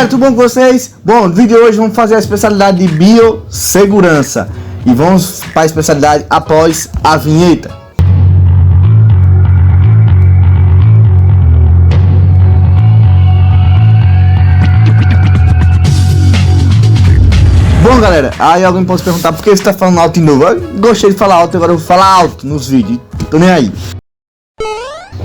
galera, tudo bom com vocês? Bom, no vídeo de hoje vamos fazer a especialidade de biossegurança. E vamos para a especialidade após a vinheta. Bom galera, aí alguém pode se perguntar por que você está falando alto de novo. Eu gostei de falar alto, agora eu vou falar alto nos vídeos. Tô nem aí.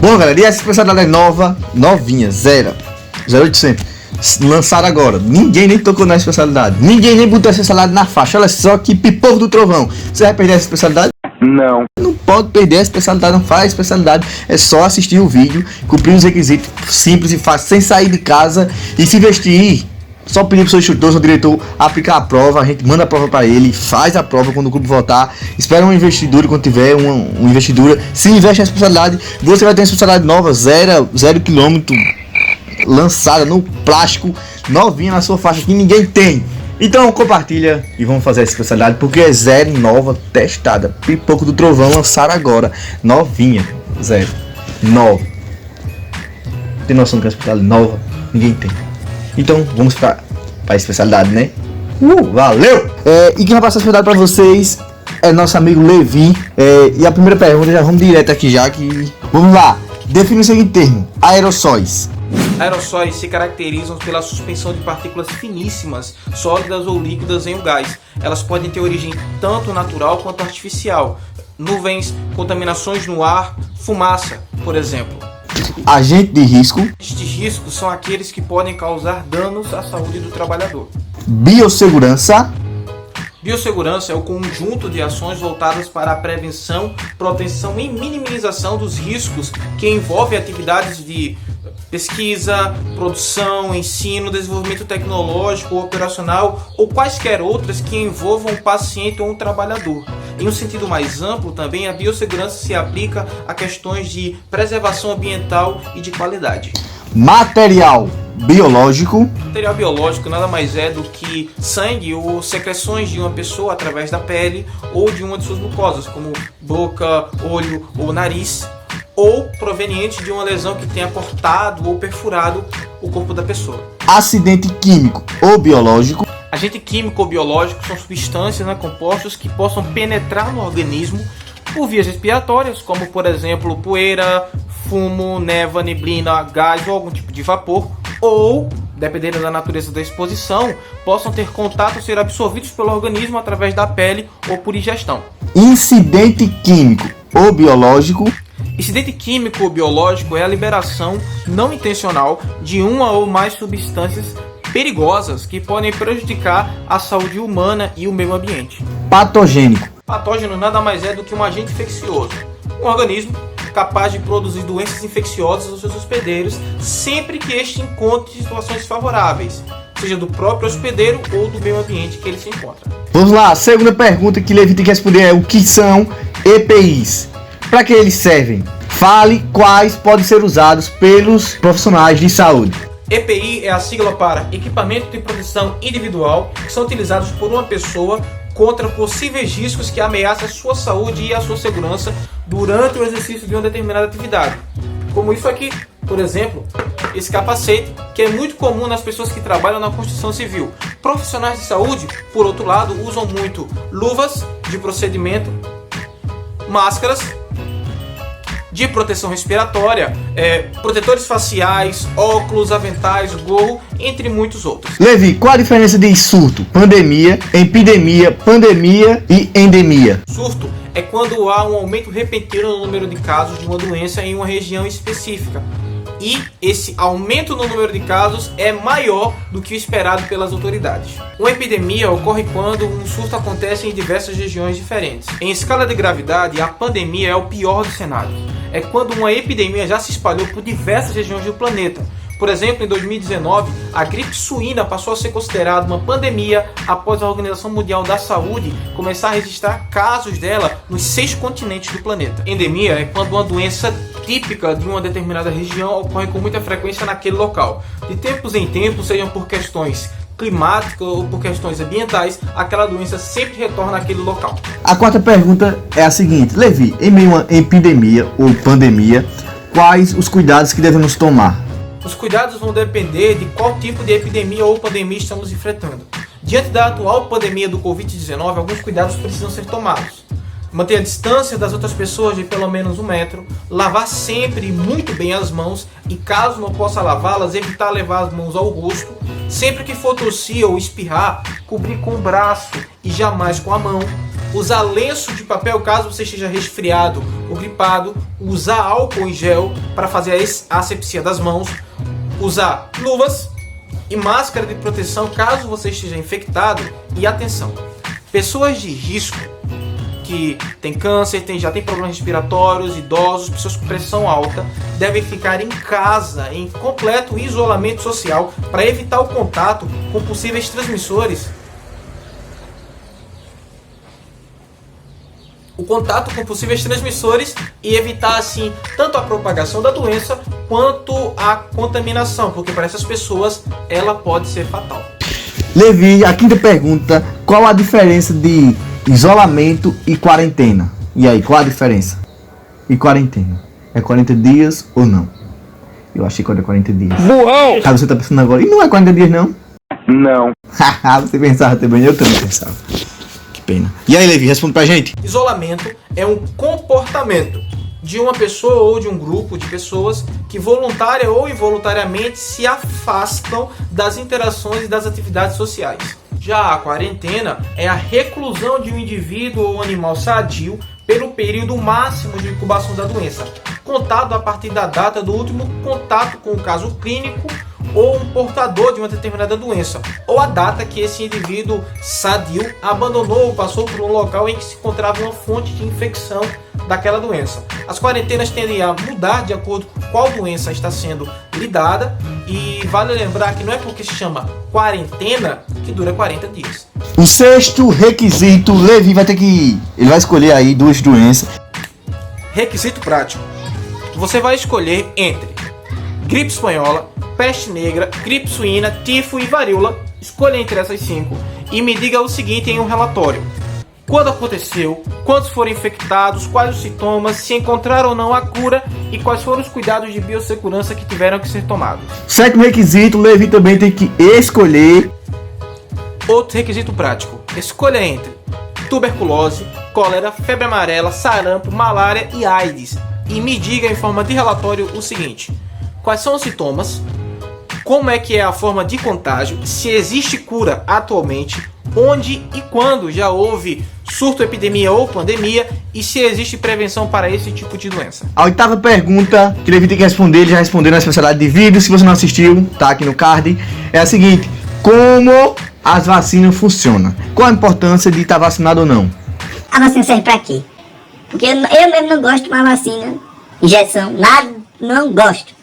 Bom galera, e essa especialidade é nova, novinha, 0800. Lançaram agora, ninguém nem tocou na especialidade, ninguém nem botou essa especialidade na faixa. Olha só que pipoco do trovão. Você vai perder essa especialidade? Não pode perder a especialidade, não faz a especialidade. É só assistir o vídeo, cumprir os requisitos simples e fácil, sem sair de casa e se vestir. Só pedir pro seu instrutor, seu diretor aplicar a prova, a gente manda a prova para ele, faz a prova quando o grupo voltar, espera uma investidura, quando tiver uma investidura, se investe na especialidade, você vai ter uma especialidade nova, 0 km, lançada no plástico, novinha na sua faixa que ninguém tem. Então compartilha e vamos fazer essa especialidade porque é zero, nova, testada, pipoco do trovão, lançaram agora, novinha, 9. Tem noção que é uma especialidade nova? Ninguém tem. Então vamos para a especialidade, né? Valeu! E quem vai passar a especialidade para vocês é nosso amigo Levi. E a primeira pergunta, já vamos direto aqui já que... Vamos lá, define o seguinte termo: aerossóis. Aerossóis se caracterizam pela suspensão de partículas finíssimas, sólidas ou líquidas em um gás. Elas podem ter origem tanto natural quanto artificial. Nuvens, contaminações no ar, fumaça, por exemplo. Agente de risco. Estes riscos são aqueles que podem causar danos à saúde do trabalhador. Biossegurança. Biossegurança é o conjunto de ações voltadas para a prevenção, proteção e minimização dos riscos que envolvem atividades de pesquisa, produção, ensino, desenvolvimento tecnológico, operacional ou quaisquer outras que envolvam um paciente ou um trabalhador. Em um sentido mais amplo, também a biossegurança se aplica a questões de preservação ambiental e de qualidade. Material biológico. Material biológico nada mais é do que sangue ou secreções de uma pessoa através da pele ou de uma de suas mucosas, como boca, olho ou nariz, ou proveniente de uma lesão que tenha cortado ou perfurado o corpo da pessoa. Acidente químico ou biológico. Agente químico ou biológico são substâncias, compostos que possam penetrar no organismo por vias respiratórias, como por exemplo poeira, fumo, névoa, neblina, gás ou algum tipo de vapor, ou, dependendo da natureza da exposição, possam ter contato ou ser absorvidos pelo organismo através da pele ou por ingestão. Incidente químico ou biológico. Incidente químico ou biológico é a liberação não intencional de uma ou mais substâncias perigosas que podem prejudicar a saúde humana e o meio ambiente. Patogênico. Patógeno nada mais é do que um agente infeccioso, um organismo capaz de produzir doenças infecciosas aos seus hospedeiros sempre que este encontre situações favoráveis, seja do próprio hospedeiro ou do meio ambiente que ele se encontra. Vamos lá, a segunda pergunta que Levi tem que responder é: o que são EPIs? Para que eles servem? Fale quais podem ser usados pelos profissionais de saúde. EPI é a sigla para Equipamento de Proteção Individual, que são utilizados por uma pessoa contra possíveis riscos que ameaçam a sua saúde e a sua segurança durante o exercício de uma determinada atividade. Como isso aqui, por exemplo, esse capacete, que é muito comum nas pessoas que trabalham na construção civil. Profissionais de saúde, por outro lado, usam muito luvas de procedimento, máscaras de proteção respiratória, protetores faciais, óculos, aventais, gorro, entre muitos outros. Levi, qual a diferença de surto, pandemia, epidemia, pandemia e endemia? Surto é quando há um aumento repentino no número de casos de uma doença em uma região específica. E esse aumento no número de casos é maior do que o esperado pelas autoridades. Uma epidemia ocorre quando um surto acontece em diversas regiões diferentes. Em escala de gravidade, a pandemia é o pior dos cenários. É quando uma epidemia já se espalhou por diversas regiões do planeta. Por exemplo, em 2019, a gripe suína passou a ser considerada uma pandemia após a Organização Mundial da Saúde começar a registrar casos dela nos 6 continentes do planeta. Endemia é quando uma doença típica de uma determinada região ocorre com muita frequência naquele local. De tempos em tempos, sejam por questões climáticas ou por questões ambientais, aquela doença sempre retorna àquele local. A quarta pergunta é a seguinte: Levi, em meio a uma epidemia ou pandemia, quais os cuidados que devemos tomar? Os cuidados vão depender de qual tipo de epidemia ou pandemia estamos enfrentando. Diante da atual pandemia do Covid-19, alguns cuidados precisam ser tomados. Manter a distância das outras pessoas de pelo menos 1 metro, lavar sempre e muito bem as mãos e, caso não possa lavá-las, evitar levar as mãos ao rosto. Sempre que for tossir ou espirrar, cobrir com o braço e jamais com a mão. Usar lenço de papel caso você esteja resfriado ou gripado. Usar álcool em gel para fazer a asepsia das mãos. Usar luvas e máscara de proteção caso você esteja infectado. E atenção, pessoas de risco que tem câncer, já tem problemas respiratórios, idosos, pessoas com pressão alta, devem ficar em casa em completo isolamento social para evitar o contato com possíveis transmissores. E evitar assim tanto a propagação da doença quanto a contaminação, porque para essas pessoas ela pode ser fatal. Levi, a quinta pergunta: qual a diferença de isolamento e quarentena? E aí, qual a diferença? E quarentena? É 40 dias ou não? Eu achei que era 40 dias. Burrão! Ah, você tá pensando agora, e não é 40 dias não? Não. Você pensava também, eu também pensava. Que pena. E aí, Levi, responde pra gente. Isolamento é um comportamento de uma pessoa ou de um grupo de pessoas que voluntária ou involuntariamente se afastam das interações e das atividades sociais. Já a quarentena é a reclusão de um indivíduo ou animal sadio pelo período máximo de incubação da doença, contado a partir da data do último contato com o caso clínico ou um portador de uma determinada doença, ou a data que esse indivíduo sadio abandonou ou passou por um local em que se encontrava uma fonte de infecção daquela doença. As quarentenas tendem a mudar de acordo com qual doença está sendo lidada, e vale lembrar que não é porque se chama quarentena que dura 40 dias. O sexto requisito, Levi ele vai escolher aí 2 doenças. Requisito prático: você vai escolher entre gripe espanhola, peste negra, gripe suína, tifo e varíola. Escolha entre essas 5 e me diga o seguinte em um relatório: quando aconteceu, quantos foram infectados, quais os sintomas, se encontraram ou não a cura e quais foram os cuidados de biossegurança que tiveram que ser tomados. Sétimo requisito, Levi também tem que escolher. Outro requisito prático: escolha entre tuberculose, cólera, febre amarela, sarampo, malária e AIDS. E me diga em forma de relatório o seguinte: quais são os sintomas, como é que é a forma de contágio, se existe cura atualmente, onde e quando já houve surto, epidemia ou pandemia e se existe prevenção para esse tipo de doença. A oitava pergunta que Levi tem que responder, ele já respondeu na especialidade de vídeo. Se você não assistiu, tá aqui no card. É a seguinte: como as vacinas funcionam? Qual a importância de estar vacinado ou não? A vacina serve pra quê? Porque eu mesmo não gosto de tomar vacina, injeção, nada, não gosto.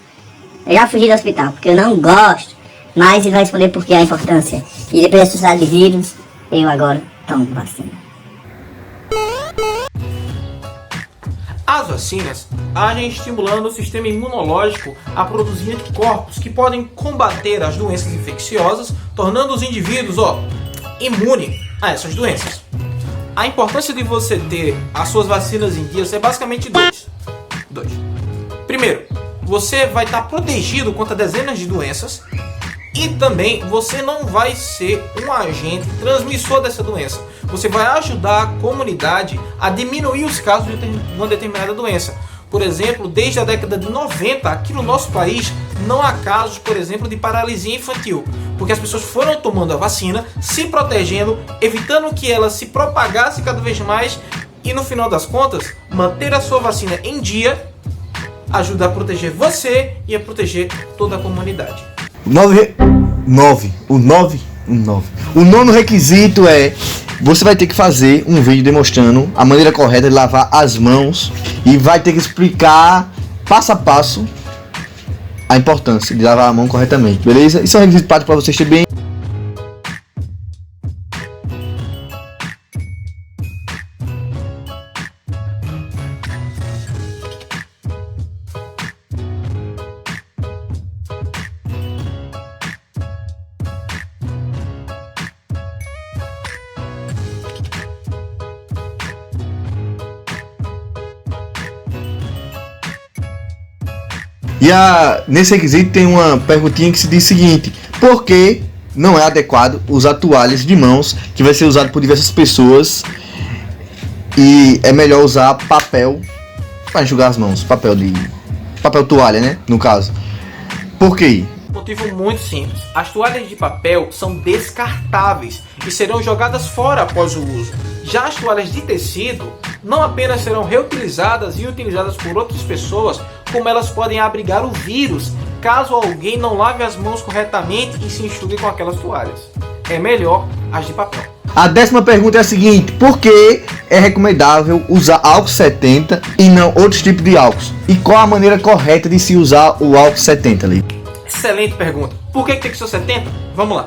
Eu já fugi do hospital, porque eu não gosto. Mas ele vai responder por que a importância. E depois da sociedade de vírus, eu agora tomo vacina. As vacinas agem estimulando o sistema imunológico a produzir anticorpos que podem combater as doenças infecciosas, tornando os indivíduos imunes a essas doenças. A importância de você ter as suas vacinas em dia é basicamente dois. Primeiro, você vai estar protegido contra dezenas de doenças e também você não vai ser um agente transmissor dessa doença. Você vai ajudar a comunidade a diminuir os casos de uma determinada doença. Por exemplo, desde a década de 90, aqui no nosso país, não há casos, por exemplo, de paralisia infantil, porque as pessoas foram tomando a vacina, se protegendo, evitando que ela se propagasse cada vez mais e, no final das contas, manter a sua vacina em dia ajuda a proteger você e a proteger toda a comunidade. O nono requisito é: você vai ter que fazer um vídeo demonstrando a maneira correta de lavar as mãos e vai ter que explicar passo a passo a importância de lavar a mão corretamente, beleza? Isso é um requisito prático para vocês terem bem. Nesse requisito tem uma perguntinha que se diz o seguinte: por que não é adequado usar toalhas de mãos, que vai ser usado por diversas pessoas, e é melhor usar papel para enxugar as mãos, papel toalha, né, no caso. Por quê? Motivo muito simples. As toalhas de papel são descartáveis e serão jogadas fora após o uso. Já as toalhas de tecido não apenas serão reutilizadas e utilizadas por outras pessoas, como elas podem abrigar o vírus caso alguém não lave as mãos corretamente e se enxugue com aquelas toalhas. É melhor as de papel. A 10ª pergunta é a seguinte: por que é recomendável usar álcool 70 e não outros tipos de álcools? E qual a maneira correta de se usar o álcool 70 ali? Excelente pergunta. Por que tem que ser 70? Vamos lá.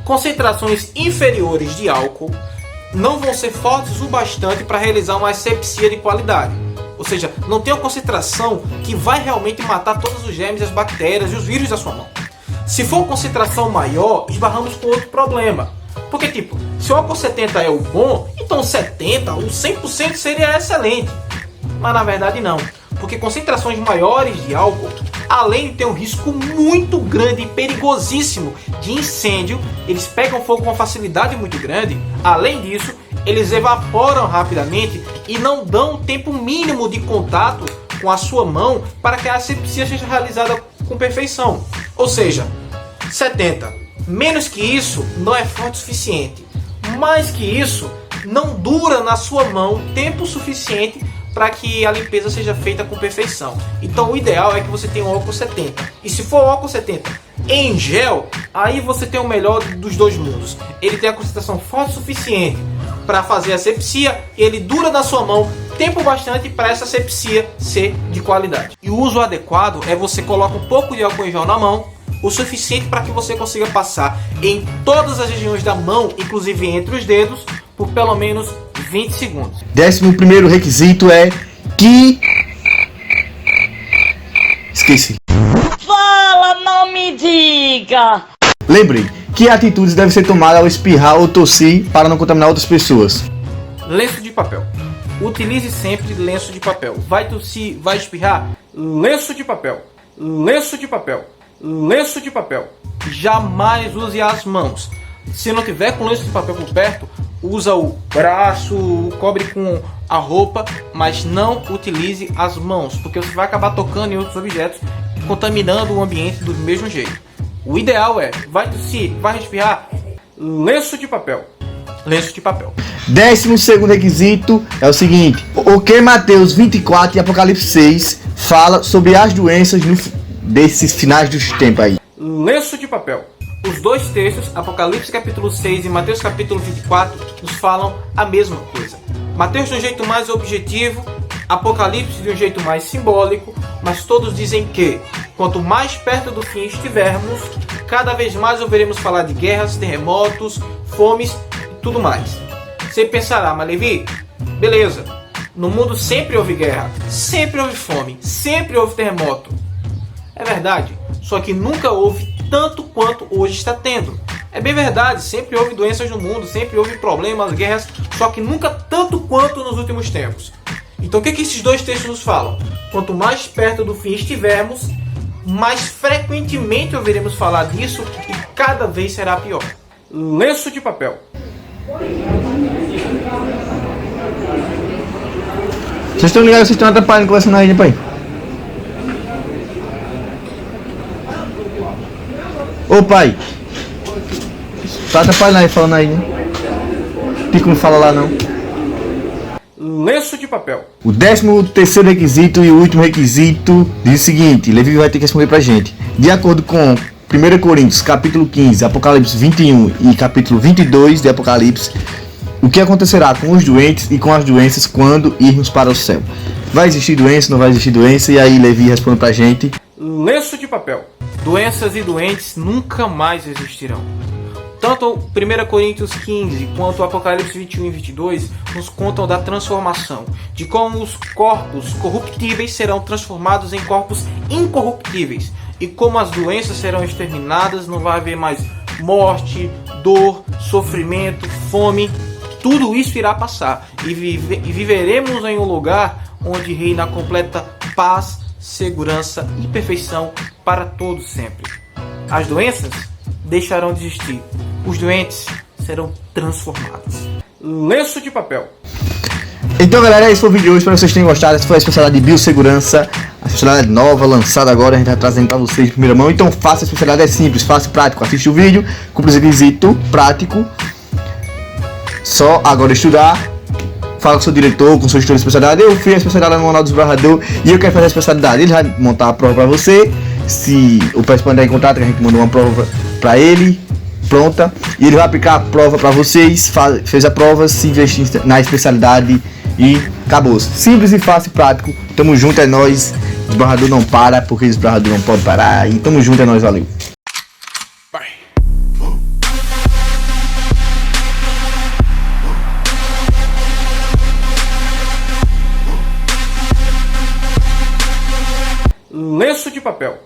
Concentrações inferiores de álcool não vão ser fortes o bastante para realizar uma asepsia de qualidade. Ou seja, não tem uma concentração que vai realmente matar todos os germes, as bactérias e os vírus da sua mão. Se for uma concentração maior, esbarramos com outro problema. Porque, tipo, se o álcool 70 é o bom, então o 70, o 100% seria excelente. Mas na verdade não. Porque concentrações maiores de álcool, além de ter um risco muito grande e perigosíssimo de incêndio, eles pegam fogo com uma facilidade muito grande. Além disso, eles evaporam rapidamente e não dão um tempo mínimo de contato com a sua mão para que a asepsia seja realizada com perfeição. Ou seja, 70. Menos que isso não é forte o suficiente. Mais que isso não dura na sua mão tempo suficiente para que a limpeza seja feita com perfeição. Então o ideal é que você tenha um álcool 70. E se for o álcool 70 em gel, aí você tem o melhor dos dois mundos. Ele tem a concentração forte o suficiente para fazer a asepsia e ele dura na sua mão tempo bastante para essa asepsia ser de qualidade. E o uso adequado é você colocar um pouco de álcool em gel na mão, o suficiente para que você consiga passar em todas as regiões da mão, inclusive entre os dedos, por pelo menos 20 segundos. 11º requisito é que... Esqueci. Fala, não me diga! Lembrei, que atitudes devem ser tomadas ao espirrar ou tossir para não contaminar outras pessoas? Lenço de papel. Utilize sempre lenço de papel. Vai tossir, vai espirrar? Lenço de papel. Lenço de papel. Lenço de papel. Jamais use as mãos. Se não tiver com lenço de papel por perto, usa o braço, cobre com a roupa, mas não utilize as mãos, porque você vai acabar tocando em outros objetos, contaminando o ambiente do mesmo jeito. O ideal é, vai tossir, vai respirar, lenço de papel. Lenço de papel. 12º requisito é o seguinte: o que Mateus 24 e Apocalipse 6 fala sobre as doenças desses finais dos tempos aí? Lenço de papel. Os dois textos, Apocalipse capítulo 6 e Mateus capítulo 24, nos falam a mesma coisa. Mateus de um jeito mais objetivo, Apocalipse de um jeito mais simbólico, mas todos dizem que, quanto mais perto do fim estivermos, cada vez mais ouviremos falar de guerras, terremotos, fomes e tudo mais. Você pensará, mas Levi, beleza, no mundo sempre houve guerra, sempre houve fome, sempre houve terremoto. É verdade, só que nunca houve tanto quanto hoje está tendo. É bem verdade, sempre houve doenças no mundo, sempre houve problemas, guerras, só que nunca tanto quanto nos últimos tempos. Então o que esses dois textos nos falam? Quanto mais perto do fim estivermos, mais frequentemente ouviremos falar disso e cada vez será pior. Lenço de papel. Vocês estão ligados, vocês estão atrapalhando conversando aí, né, pai? Ô pai, tá atrapalhando aí, falando aí, né? Tem como falar lá não. Lenço de papel. O 13º requisito e o último requisito diz o seguinte: Levi vai ter que responder pra gente. De acordo com 1 Coríntios capítulo 15, Apocalipse 21 e capítulo 22 de Apocalipse, o que acontecerá com os doentes e com as doenças quando irmos para o céu? Vai existir doença, não vai existir doença? E aí Levi responde pra gente. Lenço de papel. Doenças e doentes nunca mais existirão. Tanto 1 Coríntios 15 quanto o Apocalipse 21 e 22 nos contam da transformação, de como os corpos corruptíveis serão transformados em corpos incorruptíveis, e como as doenças serão exterminadas, não vai haver mais morte, dor, sofrimento, fome. Tudo isso irá passar e viveremos em um lugar onde reina a completa paz, segurança e perfeição para todos sempre. As doenças deixarão de existir. Os doentes serão transformados. Lenço de papel. Então galera, esse foi o vídeo de hoje, espero que vocês tenham gostado. Essa foi a especialidade de biossegurança, a especialidade nova, lançada agora, a gente está trazendo para vocês de primeira mão. Então faça, a especialidade é simples, fácil, prático, assiste o vídeo, cumpre os requisitos, prático. Só agora estudar, fala com seu diretor, com seu gestor de especialidade. Eu fiz a especialidade no Manual do Desbravador e eu quero fazer a especialidade. Ele vai montar a prova para você, se o participante entrar em contato, que a gente mandou uma prova para ele, pronta, e ele vai aplicar a prova para vocês. Fez a prova, se investir na especialidade e acabou. Simples e fácil e prático. Tamo junto, é nóis. Desbravador não para, porque desbravador não pode parar. E tamo junto, é nóis, valeu. Lenço de papel.